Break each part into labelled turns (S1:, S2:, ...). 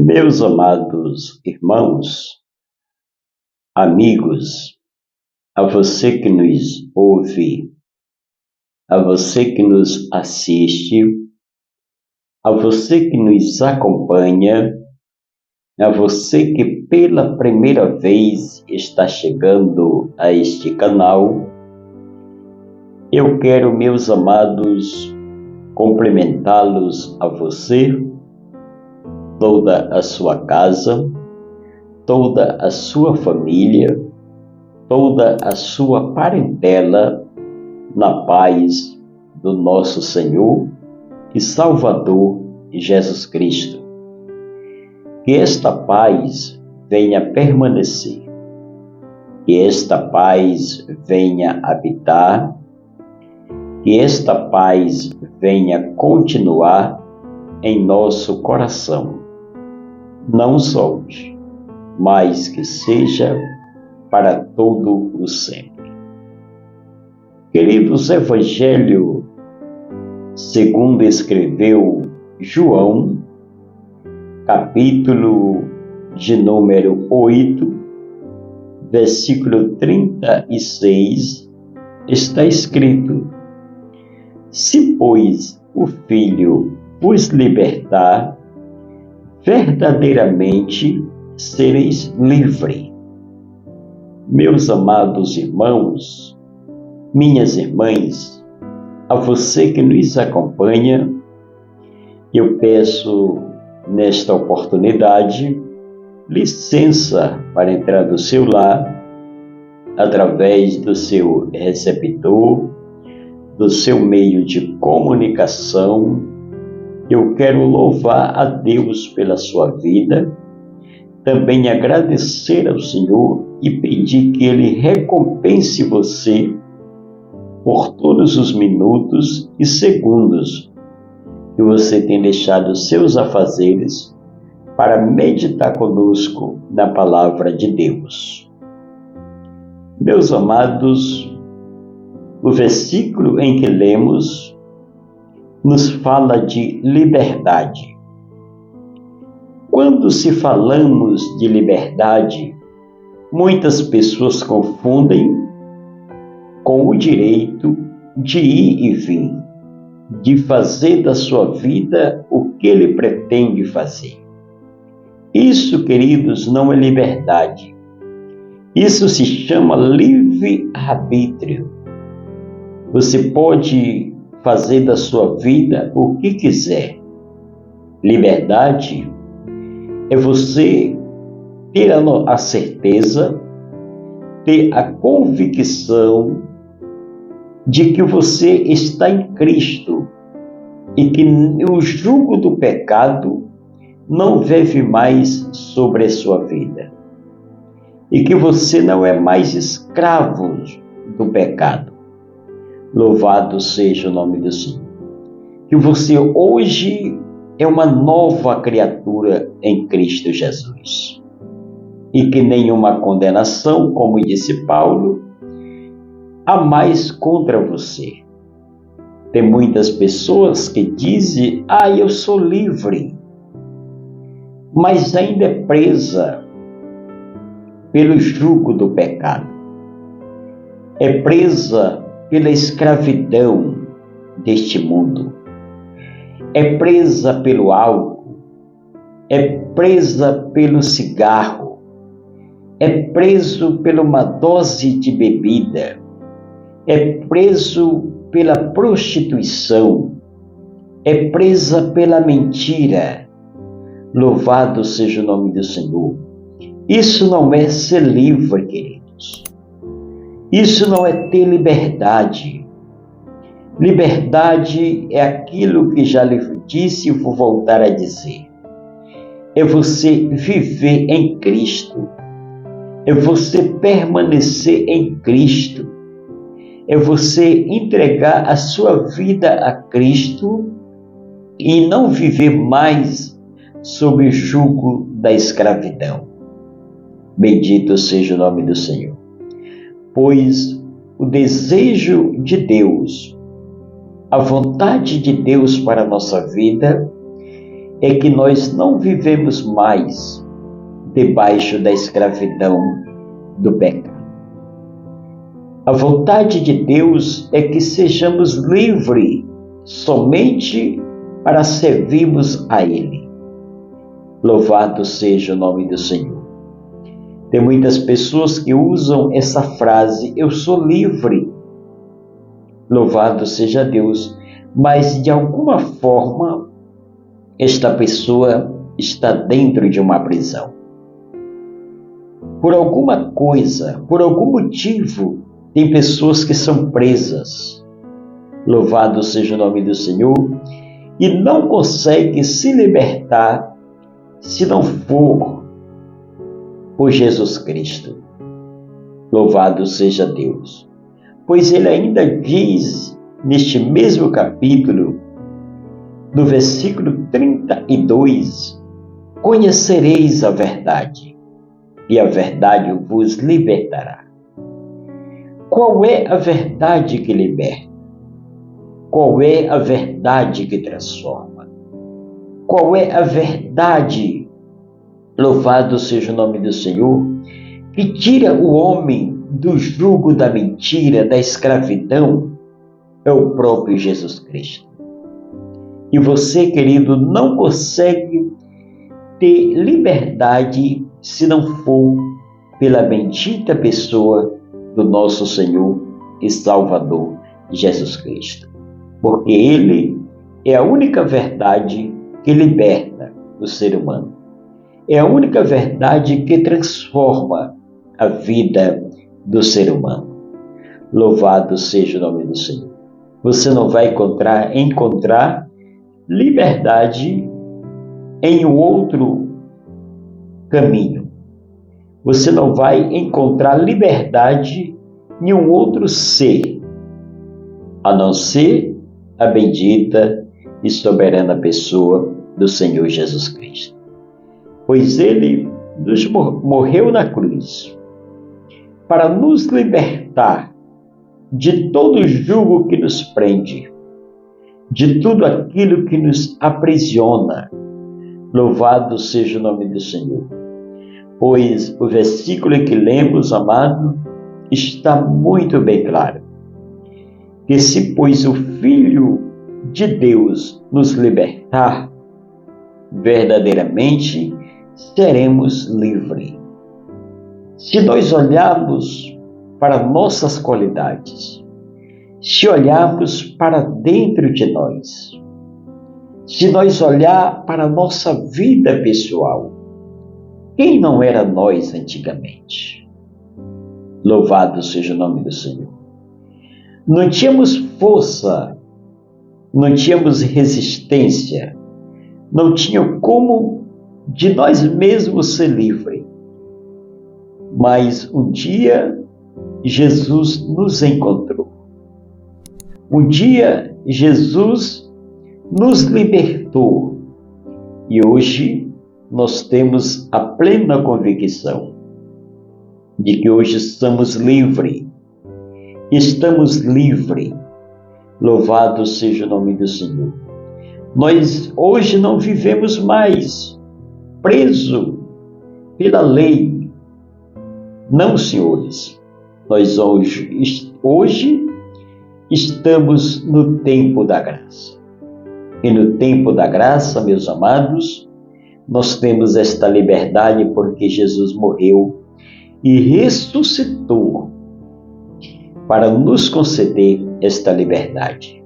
S1: Meus amados irmãos, amigos, a você que nos ouve, a você que nos assiste, a você que nos acompanha, a você que pela primeira vez está chegando a este canal, eu quero, meus amados, cumprimentá-los a você, toda a sua casa, toda a sua família, toda a sua parentela, na paz do nosso Senhor e Salvador Jesus Cristo. Que esta paz venha permanecer, que esta paz venha habitar, que esta paz venha continuar em nosso coração. Não só hoje, mas que seja para todo o sempre. Queridos, Evangelho segundo escreveu João, capítulo de número 8, versículo 36, está escrito: Se, pois, o Filho vos libertar, verdadeiramente sereis livres. Meus amados irmãos, minhas irmãs, a você que nos acompanha, eu peço nesta oportunidade licença para entrar no seu lar, através do seu receptor, do seu meio de comunicação. Eu quero louvar a Deus pela sua vida, também agradecer ao Senhor e pedir que Ele recompense você por todos os minutos e segundos que você tem deixado seus afazeres para meditar conosco na palavra de Deus. Meus amados, o versículo em que lemos nos fala de liberdade. Quando se falamos de liberdade, muitas pessoas confundem com o direito de ir e vir, de fazer da sua vida o que ele pretende fazer. Isso, queridos, não é liberdade. Isso se chama livre-arbítrio. Você pode fazer da sua vida o que quiser. Liberdade é você ter a certeza, ter a convicção de que você está em Cristo e que o jugo do pecado não vive mais sobre a sua vida. E que você não é mais escravo do pecado. Louvado seja o nome do Senhor. Que você hoje é uma nova criatura em Cristo Jesus. E que nenhuma condenação, como disse Paulo, há mais contra você. Tem muitas pessoas que dizem: eu sou livre, mas ainda é presa pelo jugo do pecado. É presa pela escravidão deste mundo. É presa pelo álcool. É presa pelo cigarro. É preso por uma dose de bebida. É preso pela prostituição. É presa pela mentira. Louvado seja o nome do Senhor. Isso não é ser livre, queridos. Isso não é ter liberdade. Liberdade é aquilo que já lhe disse e vou voltar a dizer. É você viver em Cristo. É você permanecer em Cristo. É você entregar a sua vida a Cristo e não viver mais sob o jugo da escravidão. Bendito seja o nome do Senhor. Pois o desejo de Deus, a vontade de Deus para a nossa vida é que nós não vivemos mais debaixo da escravidão do pecado. A vontade de Deus é que sejamos livres somente para servirmos a Ele. Louvado seja o nome do Senhor. Tem muitas pessoas que usam essa frase, eu sou livre. Louvado seja Deus. Mas de alguma forma, esta pessoa está dentro de uma prisão. Por alguma coisa, por algum motivo, tem pessoas que são presas. Louvado seja o nome do Senhor. E não consegue se libertar se não for por Jesus Cristo. Louvado seja Deus. Pois ele ainda diz, neste mesmo capítulo, no versículo 32, conhecereis a verdade, e a verdade vos libertará. Qual é a verdade que liberta? Qual é a verdade que transforma? Qual é a verdade, louvado seja o nome do Senhor, que tira o homem do jugo da mentira, da escravidão? É o próprio Jesus Cristo. E você, querido, não consegue ter liberdade se não for pela bendita pessoa do nosso Senhor e Salvador Jesus Cristo. Porque Ele é a única verdade que liberta o ser humano. É a única verdade que transforma a vida do ser humano. Louvado seja o nome do Senhor. Você não vai encontrar liberdade em um outro caminho. Você não vai encontrar liberdade em um outro ser, a não ser a bendita e soberana pessoa do Senhor Jesus Cristo. Pois Ele morreu na cruz para nos libertar de todo jugo que nos prende, de tudo aquilo que nos aprisiona. Louvado seja o nome do Senhor. Pois o versículo em que lemos, amado, está muito bem claro. Que se, pois, o Filho de Deus nos libertar, verdadeiramente seremos livres. Se nós olharmos para nossas qualidades, se olharmos para dentro de nós, se nós olhar para a nossa vida pessoal, quem não era nós antigamente? Louvado seja o nome do Senhor. Não tínhamos força, não tínhamos resistência, não tinha como de nós mesmos ser livre. Mas um dia Jesus nos encontrou. Um dia Jesus nos libertou. E hoje nós temos a plena convicção de que hoje estamos livres. Estamos livres. Louvado seja o nome do Senhor. Nós hoje não vivemos mais preso pela lei. Não, senhores. Nós hoje estamos no tempo da graça. E no tempo da graça, meus amados, nós temos esta liberdade porque Jesus morreu e ressuscitou para nos conceder esta liberdade.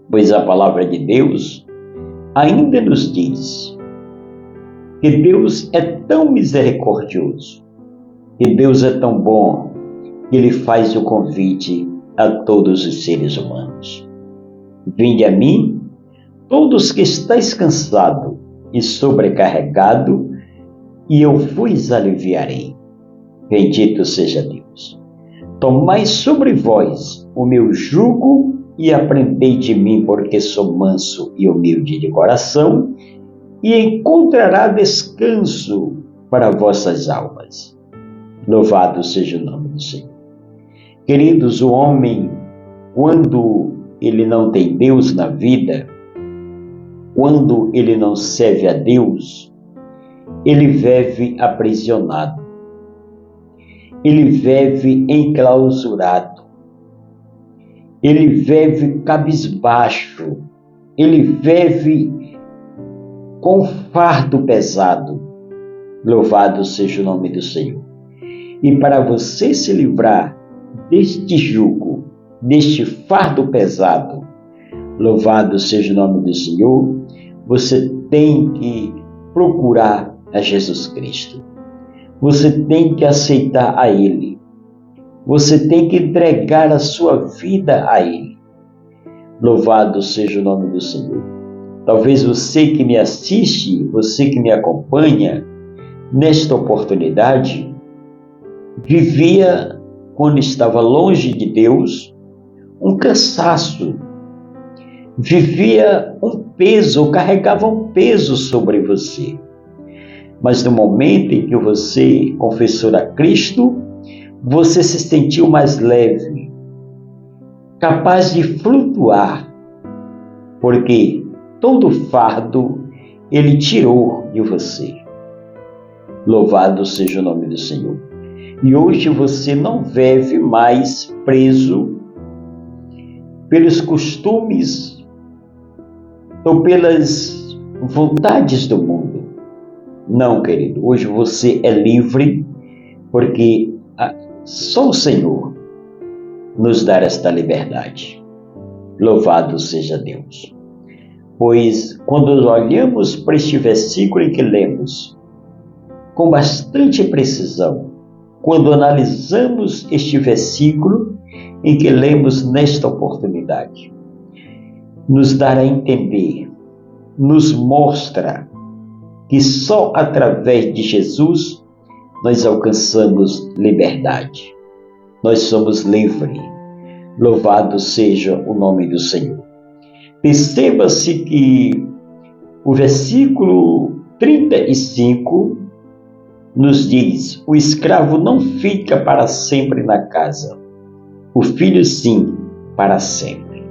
S1: Pois a palavra de Deus ainda nos diz que Deus é tão misericordioso, que Deus é tão bom, que Ele faz o convite a todos os seres humanos. Vinde a mim, todos que estáis cansados e sobrecarregados, e eu vos aliviarei. Bendito seja Deus. Tomai sobre vós o meu jugo e aprendei de mim, porque sou manso e humilde de coração, e encontrará descanso para vossas almas. Louvado seja o nome do Senhor. Queridos, o homem, quando ele não tem Deus na vida, quando ele não serve a Deus, ele vive aprisionado, ele vive enclausurado, ele vive cabisbaixo, ele vive com fardo pesado. Louvado seja o nome do Senhor. E para você se livrar deste jugo, deste fardo pesado, louvado seja o nome do Senhor, você tem que procurar a Jesus Cristo. Você tem que aceitar a Ele. Você tem que entregar a sua vida a Ele. Louvado seja o nome do Senhor. Talvez você que me assiste, você que me acompanha, nesta oportunidade, vivia, quando estava longe de Deus, um cansaço, vivia um peso, carregava um peso sobre você. Mas no momento em que você confessou a Cristo, você se sentiu mais leve, capaz de flutuar, porque todo fardo Ele tirou de você. Louvado seja o nome do Senhor. E hoje você não vive mais preso pelos costumes ou pelas vontades do mundo. Não, querido. Hoje você é livre porque só o Senhor nos dá esta liberdade. Louvado seja Deus. Pois quando olhamos para este versículo em que lemos, com bastante precisão, quando analisamos este versículo em que lemos nesta oportunidade, nos dá a entender, nos mostra que só através de Jesus nós alcançamos liberdade. Nós somos livres. Louvado seja o nome do Senhor. Perceba-se que o versículo 35 nos diz: o escravo não fica para sempre na casa, o filho sim, para sempre.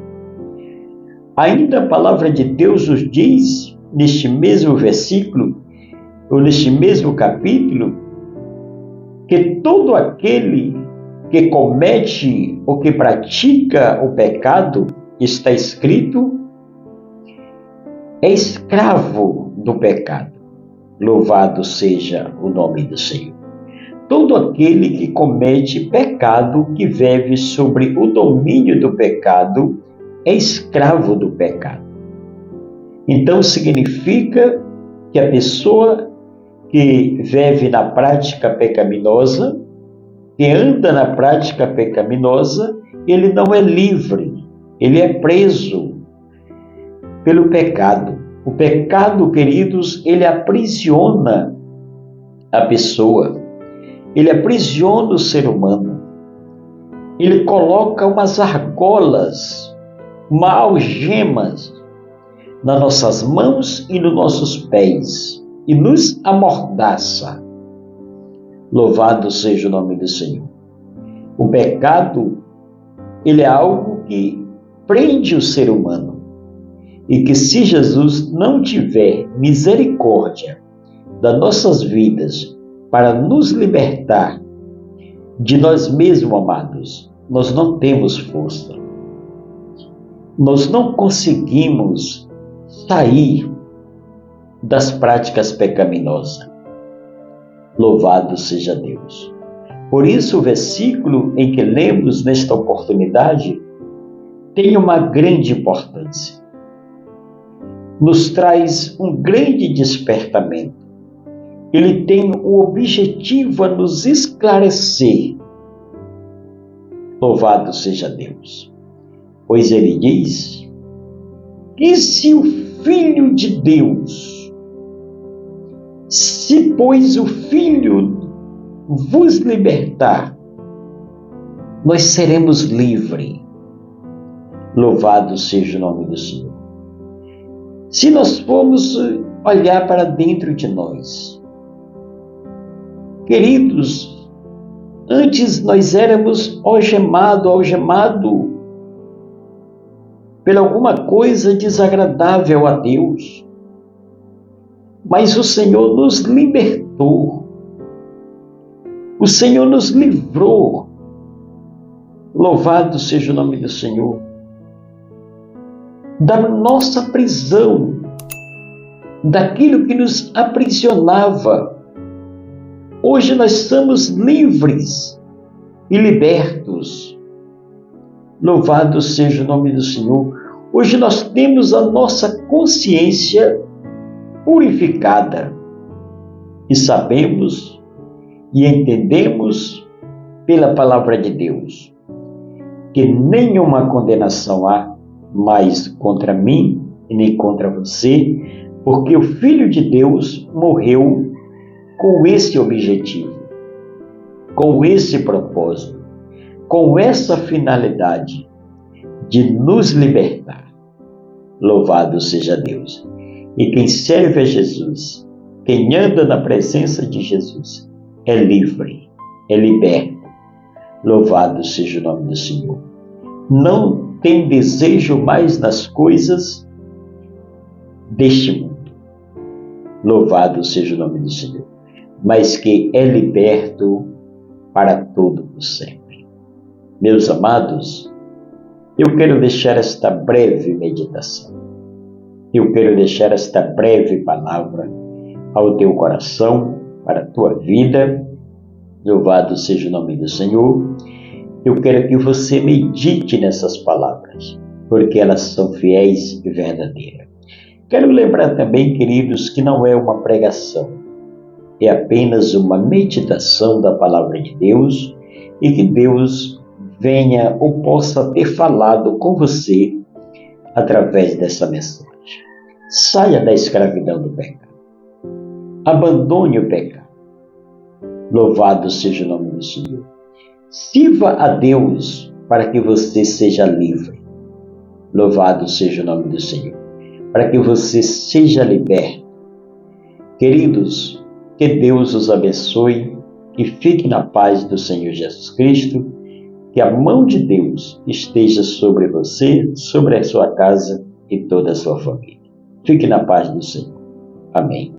S1: Ainda a palavra de Deus nos diz, neste mesmo versículo, ou neste mesmo capítulo, que todo aquele que comete ou que pratica o pecado, está escrito, é escravo do pecado. Louvado seja o nome do Senhor. Todo aquele que comete pecado, que vive sobre o domínio do pecado, é escravo do pecado. Então significa que a pessoa que vive na prática pecaminosa, que anda na prática pecaminosa, ele não é livre, ele é preso pelo pecado. O pecado, queridos, ele aprisiona a pessoa, ele aprisiona o ser humano, ele coloca umas argolas, umas algemas nas nossas mãos e nos nossos pés e nos amordaça. Louvado seja o nome do Senhor. O pecado, ele é algo que prende o ser humano. E que se Jesus não tiver misericórdia das nossas vidas para nos libertar de nós mesmos, amados, nós não temos força. Nós não conseguimos sair das práticas pecaminosas. Louvado seja Deus. Por isso o versículo em que lemos nesta oportunidade tem uma grande importância. Nos traz um grande despertamento. Ele tem o objetivo a nos esclarecer. Louvado seja Deus. Pois ele diz que se o Filho de Deus, se pois o Filho vos libertar, nós seremos livres. Louvado seja o nome do Senhor. Se nós formos olhar para dentro de nós, queridos, antes nós éramos algemado, por alguma coisa desagradável a Deus. Mas o Senhor nos libertou. O Senhor nos livrou. Louvado seja o nome do Senhor. Da nossa prisão, daquilo que nos aprisionava. Hoje nós somos livres e libertos. Louvado seja o nome do Senhor. Hoje nós temos a nossa consciência purificada e sabemos e entendemos pela palavra de Deus que nenhuma condenação há mais contra mim e nem contra você, porque o Filho de Deus morreu com esse objetivo, com esse propósito, com essa finalidade de nos libertar. Louvado seja Deus. E quem serve a Jesus, quem anda na presença de Jesus, é livre, é liberto. Louvado seja o nome do Senhor. Não tem desejo mais das coisas deste mundo. Louvado seja o nome do Senhor. Mas que é liberto para todo por sempre. Meus amados, eu quero deixar esta breve meditação. Eu quero deixar esta breve palavra ao teu coração, para a tua vida. Louvado seja o nome do Senhor. Eu quero que você medite nessas palavras, porque elas são fiéis e verdadeiras. Quero lembrar também, queridos, que não é uma pregação, é apenas uma meditação da palavra de Deus e que Deus venha ou possa ter falado com você através dessa mensagem. Saia da escravidão do pecado. Abandone o pecado. Louvado seja o nome do Senhor. Sirva a Deus para que você seja livre. Louvado seja o nome do Senhor. Para que você seja liberto. Queridos, que Deus os abençoe e fique na paz do Senhor Jesus Cristo. Que a mão de Deus esteja sobre você, sobre a sua casa e toda a sua família. Fique na paz do Senhor. Amém.